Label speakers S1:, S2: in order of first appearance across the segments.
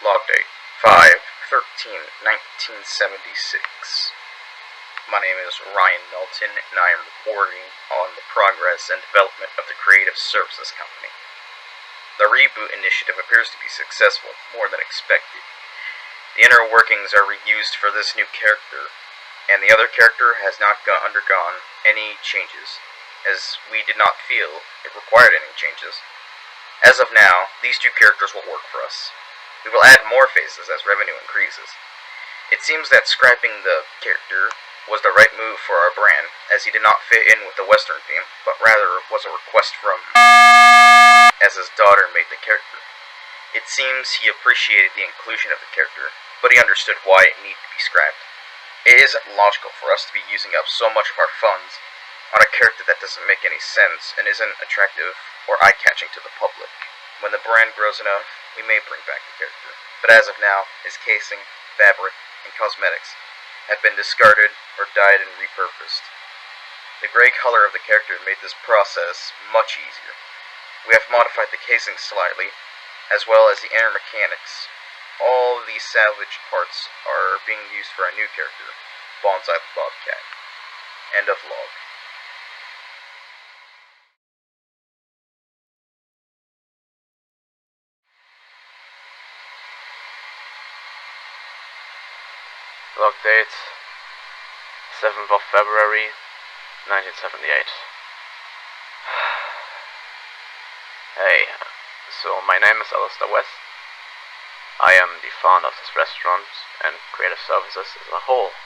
S1: Log date 5/13/1976. My name is Ryan Melton, and I am reporting on the progress and development of the Creative Services Company. The reboot initiative appears to be successful, more than expected. The inner workings are reused for this new character, and the other character has not undergone any changes, as we did not feel it required any changes. As of now, these two characters will work for us. We will add more phases as revenue increases. It seems that scrapping the character was the right move for our brand, as he did not fit in with the Western theme, but rather was a request from as his daughter made the character. It seems he appreciated the inclusion of the character, but he understood why it needed to be scrapped. It isn't logical for us to be using up so much of our funds on a character that doesn't make any sense and isn't attractive or eye-catching to the public. When the brand grows enough, we may bring back the character. But as of now, his casing, fabric, and cosmetics have been discarded or dyed and repurposed. The gray color of the character made this process much easier. We have modified the casing slightly, as well as the inner mechanics. All of these salvaged parts are being used for a new character, Bonsai the Bobcat. End of log.
S2: Log date 7th of February 1978. Hey, so my name is Allister West. I am the founder of this restaurant and creative services as a whole.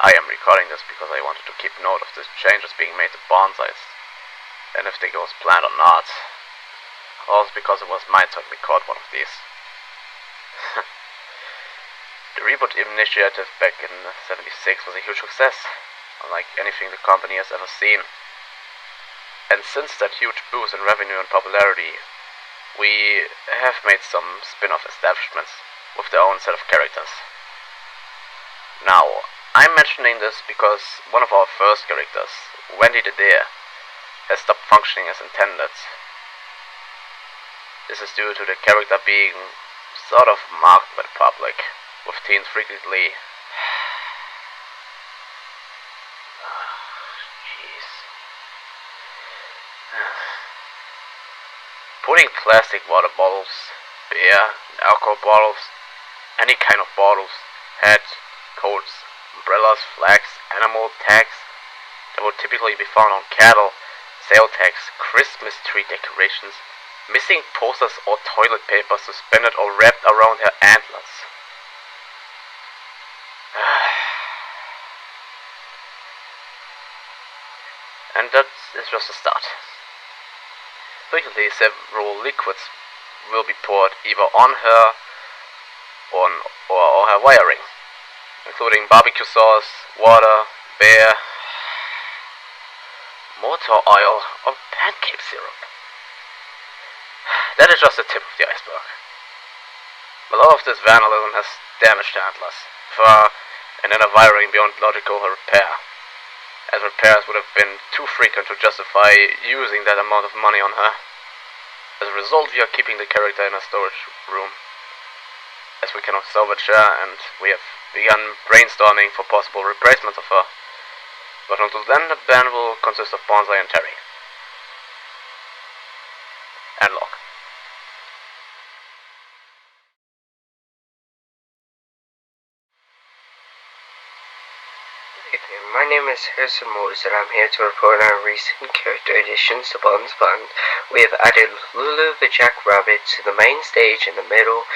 S2: I am recording this because I wanted to keep note of the changes being made to bonsais, and if they go as planned or not. Also because it was my turn to record one of these. The reboot initiative back in '76 was a huge success, unlike anything the company has ever seen. And since that huge boost in revenue and popularity, we have made some spin-off establishments with their own set of characters. Now, I'm mentioning this because one of our first characters, Wendy the Deer, has stopped functioning as intended. This is due to the character being sort of marked by the public, with teens frequently putting plastic water bottles, beer, and alcohol bottles, any kind of bottles, hats, coats, umbrellas, flags, animal tags that would typically be found on cattle, sale tags, Christmas tree decorations, missing posters or toilet paper suspended or wrapped around her antlers. And that is just a start. Frequently, several liquids will be poured either on her or her wiring, including barbecue sauce, water, beer, motor oil, or pancake syrup. That is just the tip of the iceberg. But all of this vandalism has damaged the antlers, fur, and inner wiring beyond logical repair, as repairs would have been too frequent to justify using that amount of money on her. As a result, we are keeping the character in a storage room, as we cannot salvage her, and we have begun brainstorming for possible replacements of her. But until then, the band will consist of Bonsai and Terry. And log.
S3: My name is Harrison Moores, and I'm here to report on recent character additions to Buns Bun. We have added Lulu the Jackrabbit to the main stage in the middle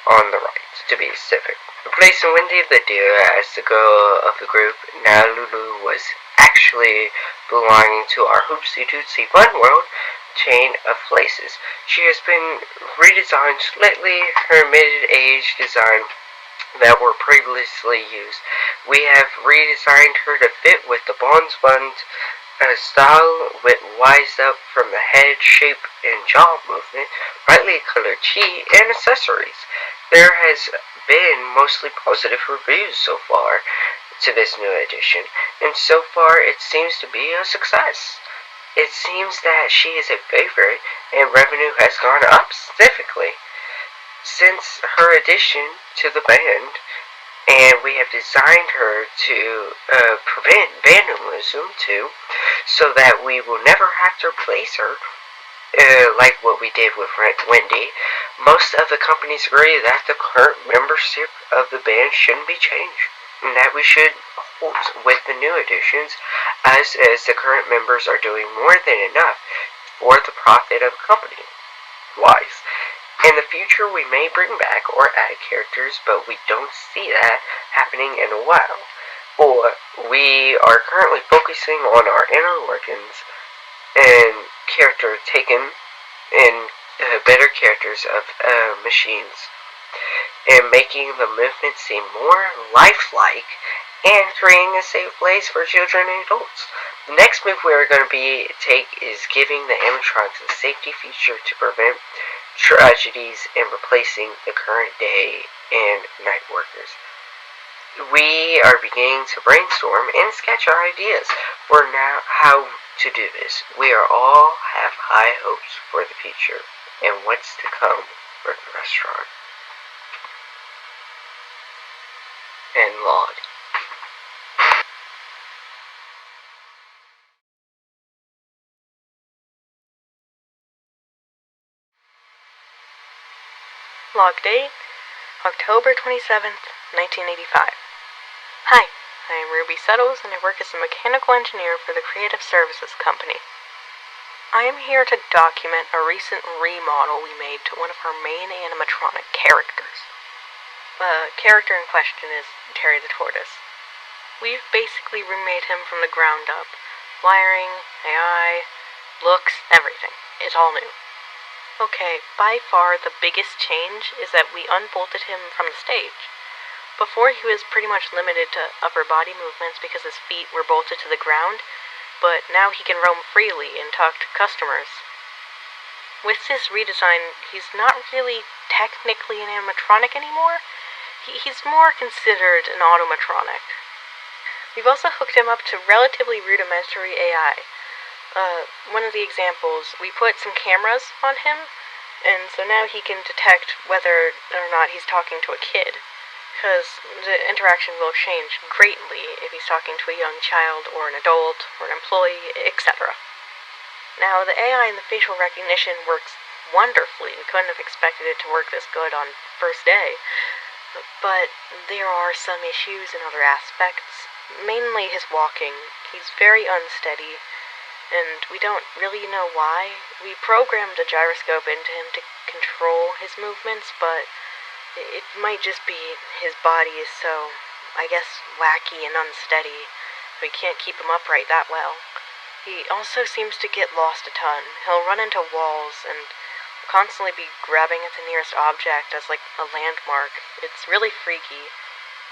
S3: on the right, to be specific. Replacing Wendy the Deer as the girl of the group, now Lulu was actually belonging to our Hoopsie Tootsie Fun World chain of places. She has been redesigned slightly, her mid-age design that were previously used. We have redesigned her to fit with the Buns Bun style, with wised up from the head shape and jaw movement, brightly colored chi, and accessories. There has been mostly positive reviews so far to this new edition, and so far it seems to be a success. It seems that she is a favorite, and revenue has gone up significantly. since her addition to the band, and we have designed her to prevent vandalism too, so that we will never have to replace her, like what we did with Wendy. Most of the companies agree that the current membership of the band shouldn't be changed, and that we should hold with the new additions, as the current members are doing more than enough for the profit of the company. Wise. In the future, we may bring back or add characters, but we don't see that happening in a while. Or we are currently focusing on our inner organs and character taken in better characters of machines, and making the movement seem more lifelike and creating a safe place for children and adults. The next move we are going to take is giving the animatronics a safety feature to prevent tragedies and replacing the current day and night workers. We are beginning to brainstorm and sketch our ideas for now how to do this. We are all have high hopes for the future and what's to come for the restaurant. And Lord.
S4: Log date, October 27th, 1985. Hi, I am Ruby Settles and I work as a mechanical engineer for the Creative Services Company. I am here to document a recent remodel we made to one of our main animatronic characters. The character in question is Terry the Tortoise. We've basically remade him from the ground up. Wiring, AI, looks, everything. It's all new. Okay, by far the biggest change is that we unbolted him from the stage. Before he was pretty much limited to upper body movements because his feet were bolted to the ground, but now he can roam freely and talk to customers. With this redesign, he's not really technically an animatronic anymore. He's more considered an automatronic. We've also hooked him up to relatively rudimentary AI. One of the examples, we put some cameras on him, and so now he can detect whether or not he's talking to a kid, because the interaction will change greatly if he's talking to a young child or an adult or an employee, etc. Now, the AI and the facial recognition works wonderfully. We couldn't have expected it to work this good on first day, but there are some issues in other aspects, mainly his walking. He's very unsteady, and we don't really know why. We programmed a gyroscope into him to control his movements, but it might just be his body is so, I guess, wacky and unsteady. We can't keep him upright that well. He also seems to get lost a ton. He'll run into walls and constantly be grabbing at the nearest object as like a landmark. It's really freaky,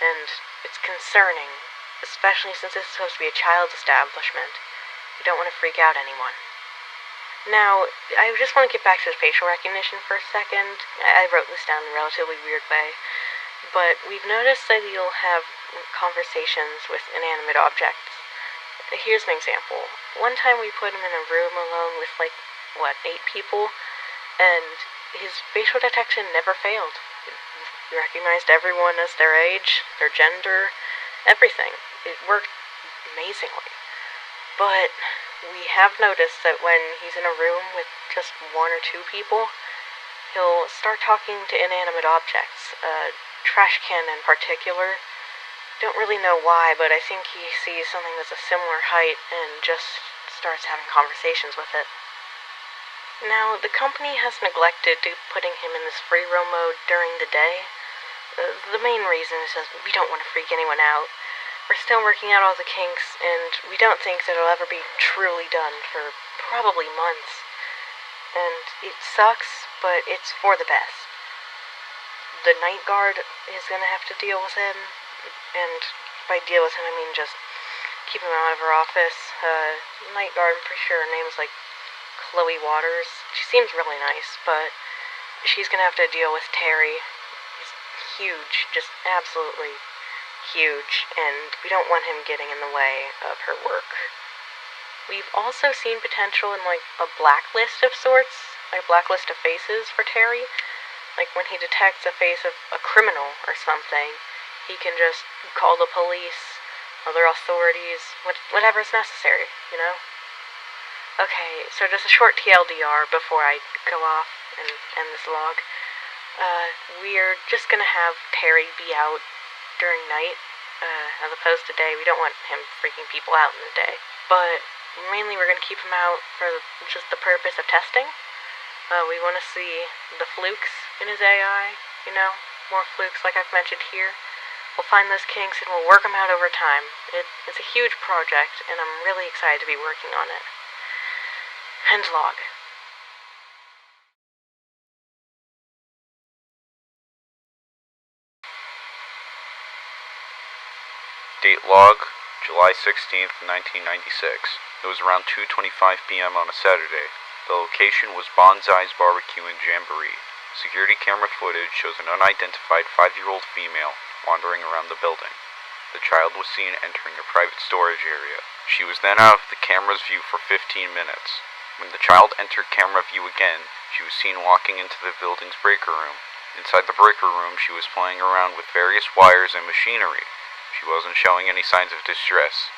S4: and it's concerning, especially since this is supposed to be a child's establishment. We don't want to freak out anyone. Now, I just want to get back to the facial recognition for a second. I wrote this down in a relatively weird way, but we've noticed that you'll have conversations with inanimate objects. Here's an example. One time we put him in a room alone with 8 people, and his facial detection never failed. He recognized everyone as their age, their gender, everything. It worked amazingly. But we have noticed that when he's in a room with just 1 or 2 people, he'll start talking to inanimate objects, a trash can in particular. Don't really know why, but I think he sees something that's a similar height and just starts having conversations with it. Now, the company has neglected putting him in this free roam mode during the day. The main reason is that we don't want to freak anyone out. We're still working out all the kinks, and we don't think that it'll ever be truly done for probably months. And it sucks, but it's for the best. The night guard is going to have to deal with him, and by deal with him I mean just keep him out of her office. Night guard, I'm pretty sure her name is Chloe Waters. She seems really nice, but she's going to have to deal with Terry. He's huge, just absolutely huge, and we don't want him getting in the way of her work. We've also seen potential in a blacklist of sorts, a blacklist of faces for Terry. Like when he detects a face of a criminal or something, he can just call the police, other authorities, whatever's necessary, you know? Okay, so just a short TLDR before I go off and end this log. We're just gonna have Terry be out during night, as opposed to day. We don't want him freaking people out in the day. But mainly we're gonna keep him out for just the purpose of testing. We want to see the flukes in his AI, you know, more flukes like I've mentioned here. We'll find those kinks and we'll work them out over time. It's a huge project, and I'm really excited to be working on it. End log.
S1: Date log, July 16th, 1996. It was around 2:25 p.m. on a Saturday. The location was Bonsai's Barbecue and Jamboree. Security camera footage shows an unidentified 5-year-old female wandering around the building. The child was seen entering a private storage area. She was then out of the camera's view for 15 minutes. When the child entered camera view again, she was seen walking into the building's breaker room. Inside the breaker room, she was playing around with various wires and machinery. She wasn't showing any signs of distress.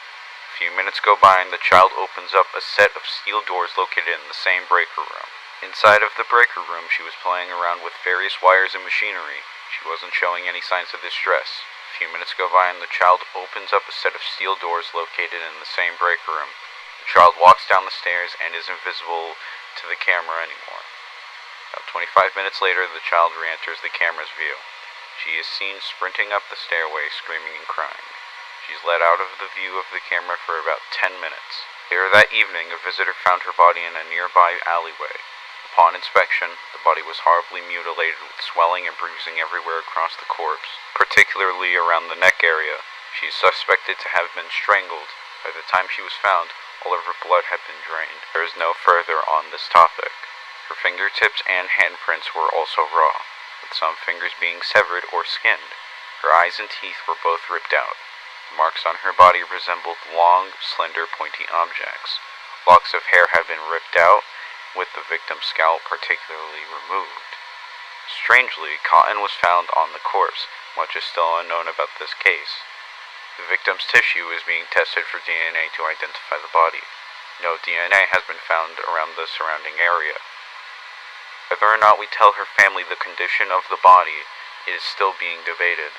S1: A few minutes go by and the child opens up a set of steel doors located in the same breaker room. Inside of the breaker room, she was playing around with various wires and machinery. She wasn't showing any signs of distress. A few minutes go by and the child opens up a set of steel doors located in the same breaker room. The child walks down the stairs and isn't visible to the camera anymore. About 25 minutes later, the child re-enters the camera's view. She is seen sprinting up the stairway, screaming and crying. She's let out of the view of the camera for about 10 minutes. Later that evening, a visitor found her body in a nearby alleyway. Upon inspection, the body was horribly mutilated with swelling and bruising everywhere across the corpse, particularly around the neck area. She is suspected to have been strangled. By the time she was found, all of her blood had been drained. There is no further on this topic. Her fingertips and handprints were also raw, with some fingers being severed or skinned. Her eyes and teeth were both ripped out. The marks on her body resembled long, slender, pointy objects. Locks of hair had been ripped out, with the victim's scalp particularly removed. Strangely, cotton was found on the corpse. Much is still unknown about this case. The victim's tissue is being tested for DNA to identify the body. No DNA has been found around the surrounding area. Whether or not we tell her family the condition of the body is still being debated,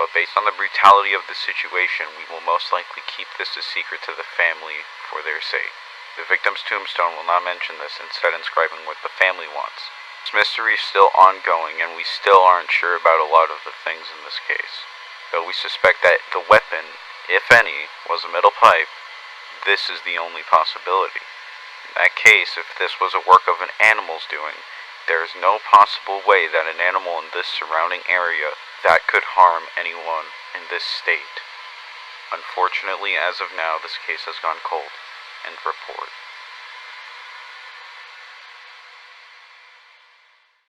S1: but based on the brutality of the situation, we will most likely keep this a secret to the family for their sake. The victim's tombstone will not mention this, instead inscribing what the family wants. This mystery is still ongoing, and we still aren't sure about a lot of the things in this case. Though we suspect that the weapon, if any, was a metal pipe, this is the only possibility. In that case, if this was a work of an animal's doing, there is no possible way that an animal in this surrounding area that could harm anyone in this state. Unfortunately, as of now, this case has gone cold. End report.